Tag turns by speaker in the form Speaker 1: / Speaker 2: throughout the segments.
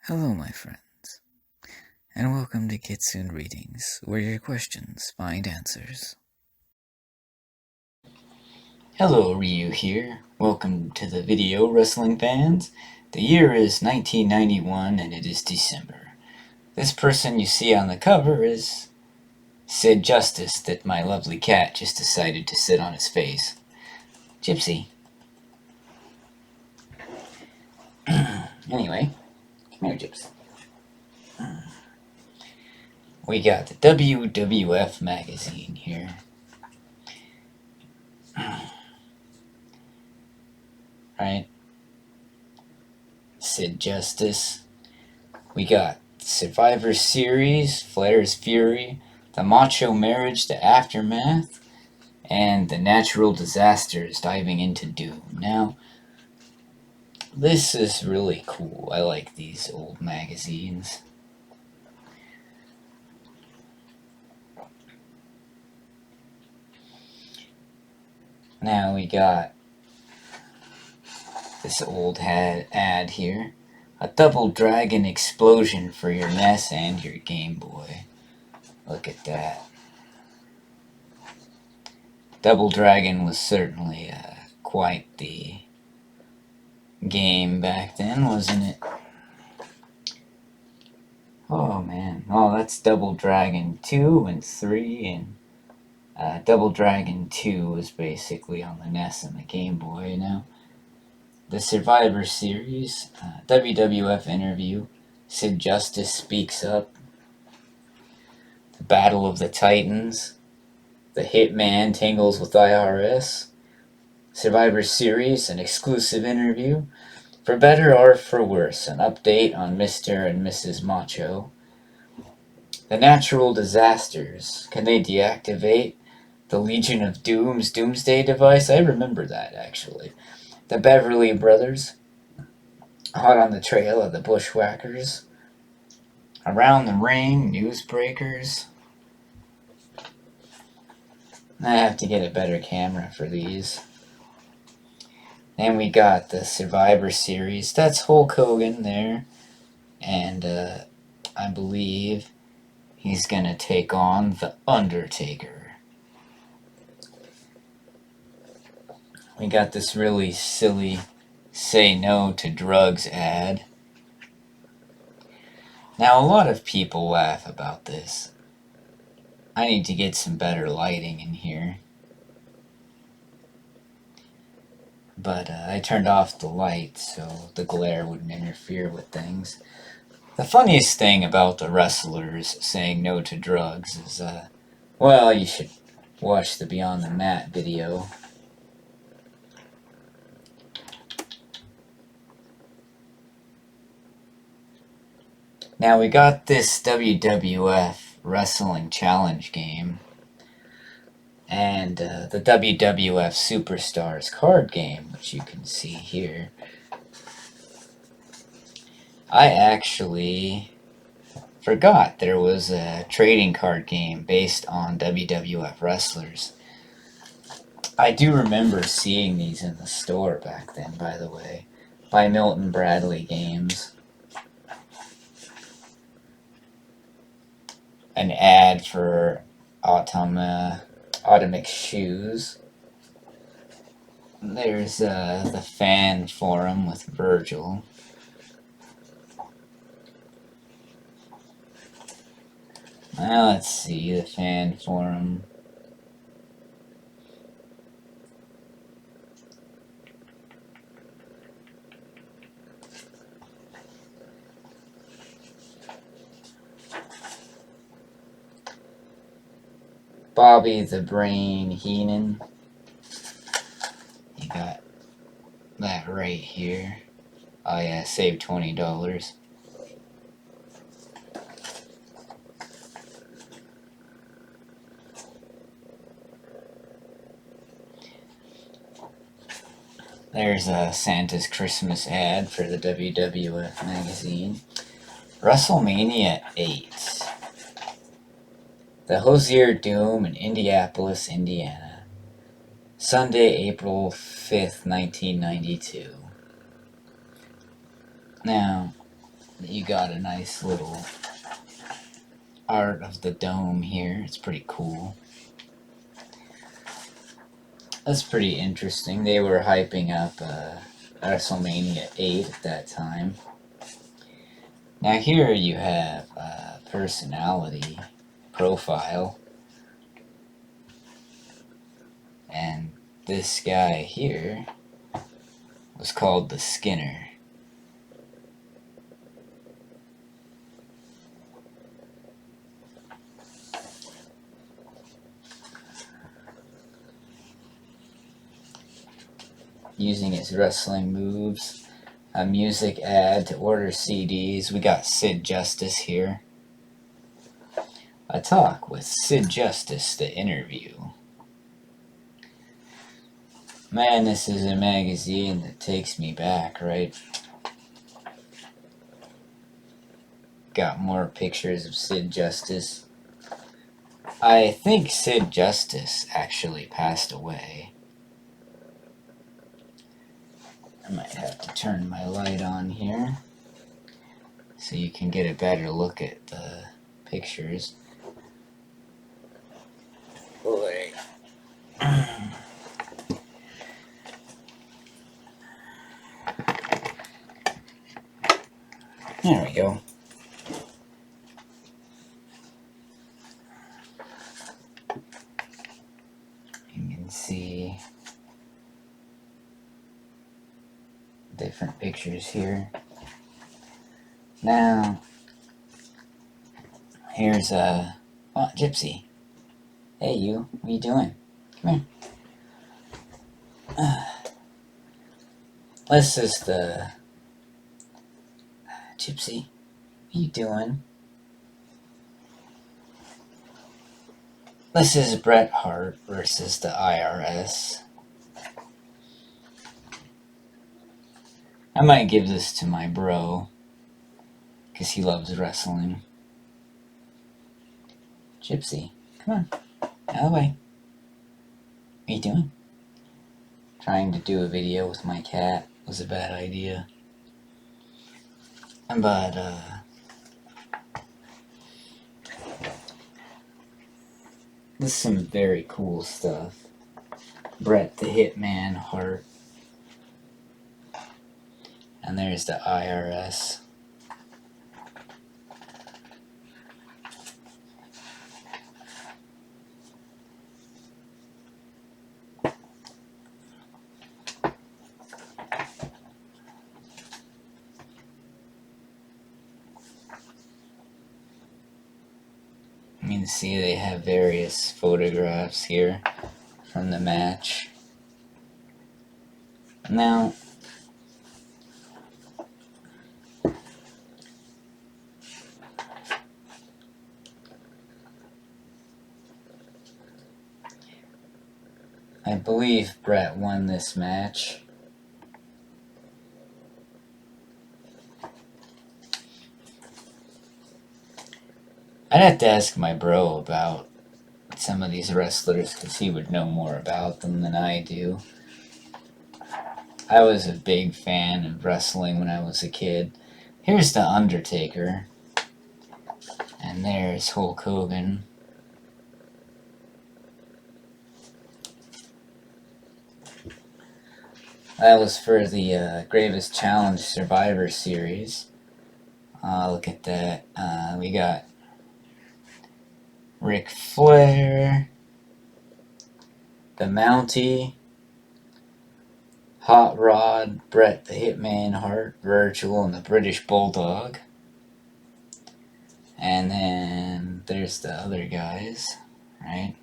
Speaker 1: Hello, my friends, and welcome to Kitsune Readings, where your questions find answers.
Speaker 2: Hello, Ryu here. Welcome to the video, wrestling fans. The year is 1991 and it is December. This person you see on the cover is Sid Justice that my lovely cat just decided to sit on his face. Gypsy. Anyway, come here, Gypsy. We got the WWF magazine here. Right? Sid Justice. We got Survivor Series, Flair's Fury, The Macho Marriage, The Aftermath, and The Natural Disasters Diving into Doom. Now, this is really cool. I like these old magazines. Now we got this old ad here. A double dragon explosion for your NES and your Game Boy. Look at that. Double Dragon was certainly quite the game back then, wasn't it? Oh man. Oh, that's Double Dragon 2 and 3, and Double Dragon 2 was basically on the NES and the Game Boy. Now, the Survivor Series, WWF interview, Sid Justice speaks up, the Battle of the Titans, the Hitman tangles with IRS, Survivor Series, an exclusive interview, for better or for worse, an update on Mr. and Mrs. Macho, the natural disasters, can they deactivate the Legion of Doom's Doomsday device? I remember that, actually. The Beverly Brothers, hot on the trail of the Bushwhackers, around the ring, newsbreakers. I have to get a better camera for these. Then we got the Survivor Series. That's Hulk Hogan there. And I believe he's going to take on The Undertaker. We got this really silly say no to drugs ad. Now, a lot of people laugh about this. I need to get some better lighting in here. But I turned off the light so the glare wouldn't interfere with things. The funniest thing about the wrestlers saying no to drugs is, well, you should watch the Beyond the Mat video. Now we got this WWF Wrestling Challenge game and the WWF Superstars card game, which you can see here. I actually forgot there was a trading card game based on WWF wrestlers. I do remember seeing these in the store back then, by the way, by Milton Bradley Games. An ad for Atomic Shoes. There's the fan forum with Virgil. Now let's see the fan forum. Bobby the Brain Heenan. You got that right here. Oh yeah, save $20. There's a Santa's Christmas ad for the WWF magazine. WrestleMania 8. The Hosier Dome in Indianapolis, Indiana. Sunday, April 5th, 1992. Now, You got a nice little art of the dome here. It's pretty cool. That's pretty interesting. They were hyping up WrestleMania 8 at that time. Now here you have personality profile, and this guy here was called the Skinner. Using his wrestling moves. A music ad to order CDs. We got Sid Justice here. A talk with Sid Justice, the interview. Man, this is a magazine that takes me back, right? Got more pictures of Sid Justice. I think Sid Justice actually passed away. I might have to turn my light on here so you can get a better look at the pictures. Boy. There we go. You can see different pictures here. Now, here's a Gypsy. Hey, you. What are you doing? Come here. This is the Gypsy. What are you doing? This is Bret Hart versus the IRS. I might give this to my bro, because he loves wrestling. Gypsy, come on, out of the way. What are you doing? Trying to do a video with my cat was a bad idea. But, this is some very cool stuff. Bret the Hitman Hart. And there's the IRS. You can see they have various photographs here from the match. Now, I believe Bret won this match. I'd have to ask my bro about some of these wrestlers because he would know more about them than I do. I was a big fan of wrestling when I was a kid. Here's The Undertaker. And there's Hulk Hogan. That was for the Greatest Challenge Survivor Series. Look at that. We got Ric Flair, the Mountie, Hot Rod, Bret the Hitman Hart, Virgil, and the British Bulldog. And then there's the other guys, right?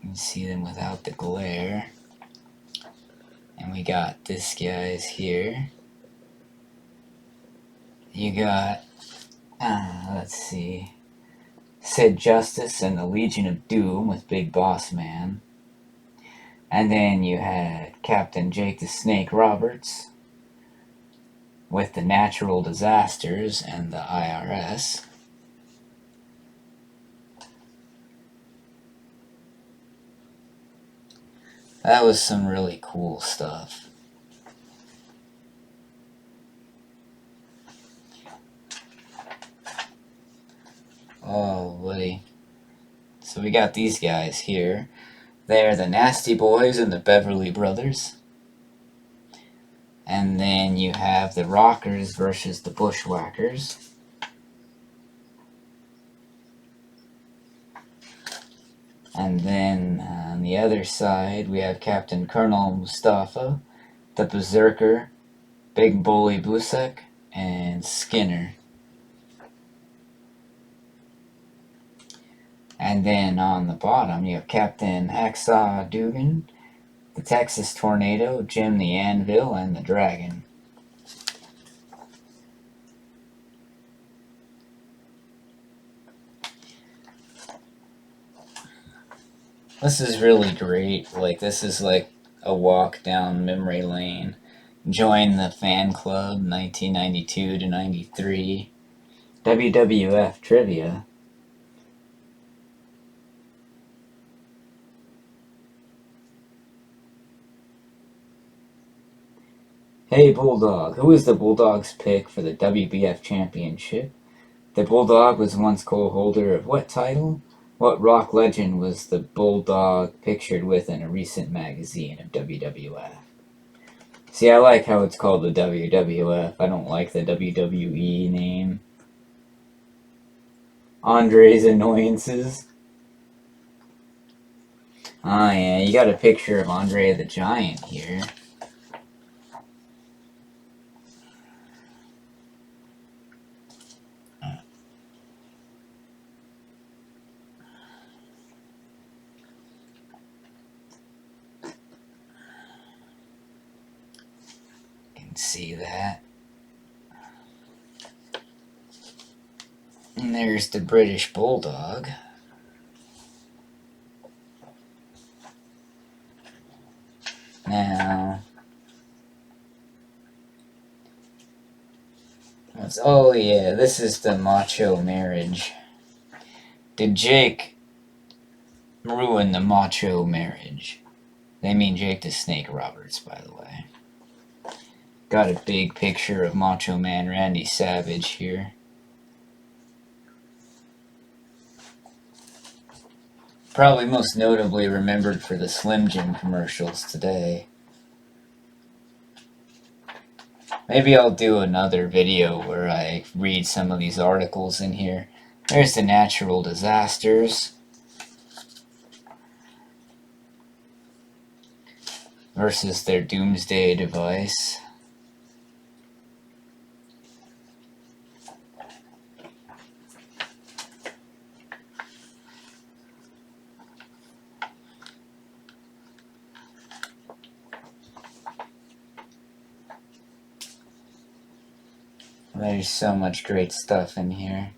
Speaker 2: You can see them without the glare. And we got this guys here. You got, let's see, Sid Justice and the Legion of Doom with Big Boss Man. And then you had Captain Jake the Snake Roberts with the Natural Disasters and the IRS. That was some really cool stuff. Oh, buddy. So we got these guys here. They're the Nasty Boys and the Beverly Brothers. And then you have the Rockers versus the Bushwhackers. And then on the other side, we have Captain Colonel Mustafa, the Berserker, Big Bully Busek, and Skinner. And then on the bottom, you have Captain Hacksaw Dugan, the Texas Tornado, Jim the Anvil, and the Dragon. This is really great. Like, this is like a walk down memory lane. Join the fan club 1992 to 93. WWF trivia. Hey Bulldog, who is the Bulldog's pick for the WWF Championship? The Bulldog was once co-holder of what title? What rock legend was the Bulldog pictured with in a recent magazine of WWF? See, I like how it's called the WWF. I don't like the WWE name. Andre's Annoyances. Oh yeah, you got a picture of Andre the Giant here. See that. And there's the British Bulldog. Now, oh yeah, this is the Macho marriage. Did Jake ruin the Macho marriage? They mean Jake the Snake Roberts, by the way. Got a big picture of Macho Man Randy Savage here. Probably most notably remembered for the Slim Jim commercials today. Maybe I'll do another video where I read some of these articles in here. There's the natural disasters versus their doomsday device. There's so much great stuff in here.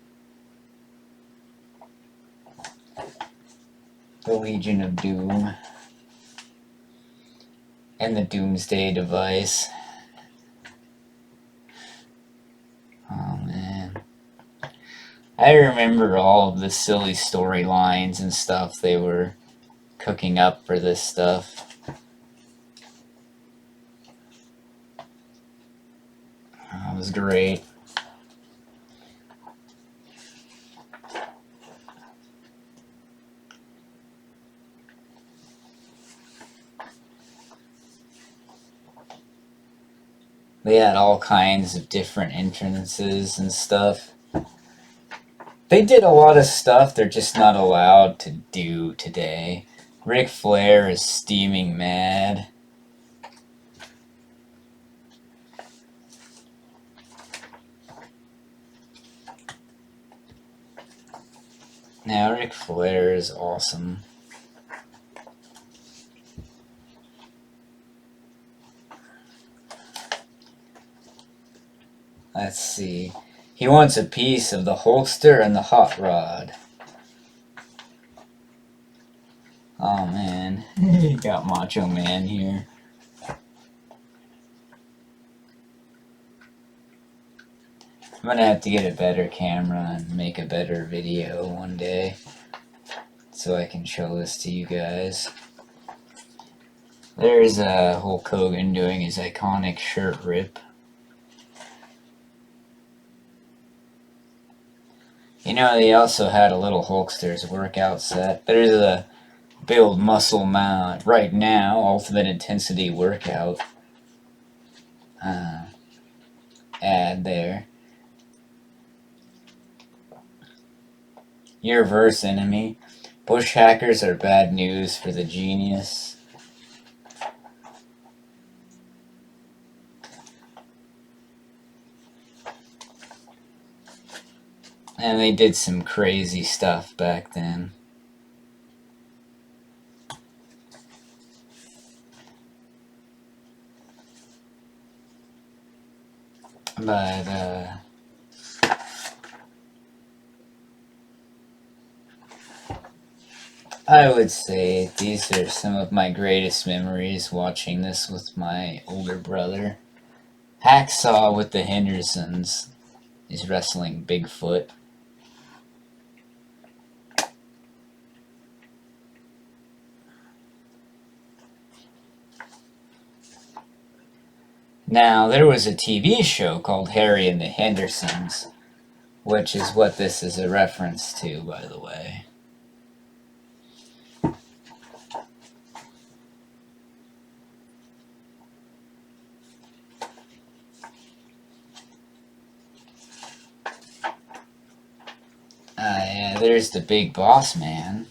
Speaker 2: The Legion of Doom. And the Doomsday Device. Oh man. I remember all of the silly storylines and stuff they were cooking up for this stuff. That was great. They had all kinds of different entrances and stuff. They did a lot of stuff they're just not allowed to do today. Ric Flair is steaming mad. Now, Ric Flair is awesome. Let's see. He wants a piece of the holster and the hot rod. Oh man, you got Macho Man here. I'm gonna have to get a better camera and make a better video one day so I can show this to you guys. There's Hulk Hogan doing his iconic shirt rip. You know, they also had a little Hulkster's workout set. There's a Build Muscle Mount right now, Ultimate Intensity Workout ad there. Your verse enemy. Bush hackers are bad news for the genius. And they did some crazy stuff back then. But, I would say these are some of my greatest memories watching this with my older brother. Hacksaw with the Hendersons is wrestling Bigfoot. Now, there was a TV show called Harry and the Hendersons, which is what this is a reference to, by the way. Yeah, there's the big boss man.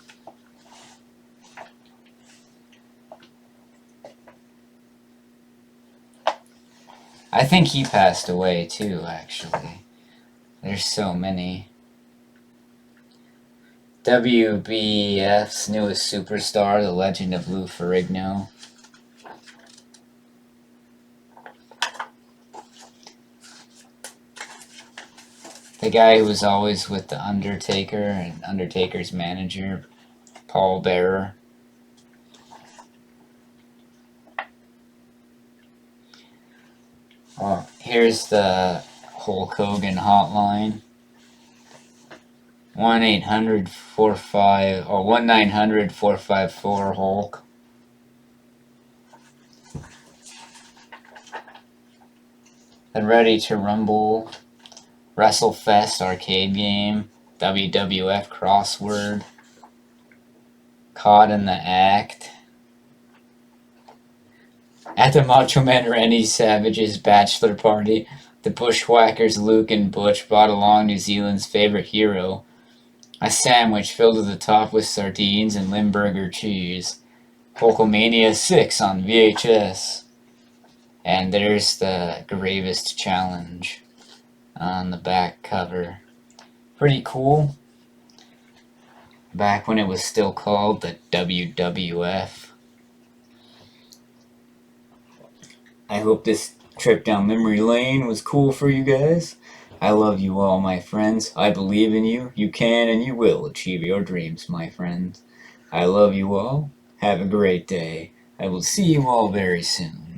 Speaker 2: I think he passed away too, actually. There's so many. WWF's newest superstar, the Legend of Lou Ferrigno. The guy who was always with The Undertaker and Undertaker's manager, Paul Bearer. Oh, here's the Hulk Hogan hotline. 1-900-454-Hulk. The Ready to Rumble WrestleFest arcade game, WWF crossword, Caught in the Act. At the Macho Man Randy Savage's bachelor party, the Bushwhackers Luke and Butch brought along New Zealand's favorite hero, a sandwich filled to the top with sardines and Limburger cheese. Hulkamania 6 on VHS. And there's the Gravest Challenge on the back cover. Pretty cool. Back when it was still called the WWF. I hope this trip down memory lane was cool for you guys. I love you all, my friends. I believe in you. You can and you will achieve your dreams, my friends. I love you all. Have a great day. I will see you all very soon.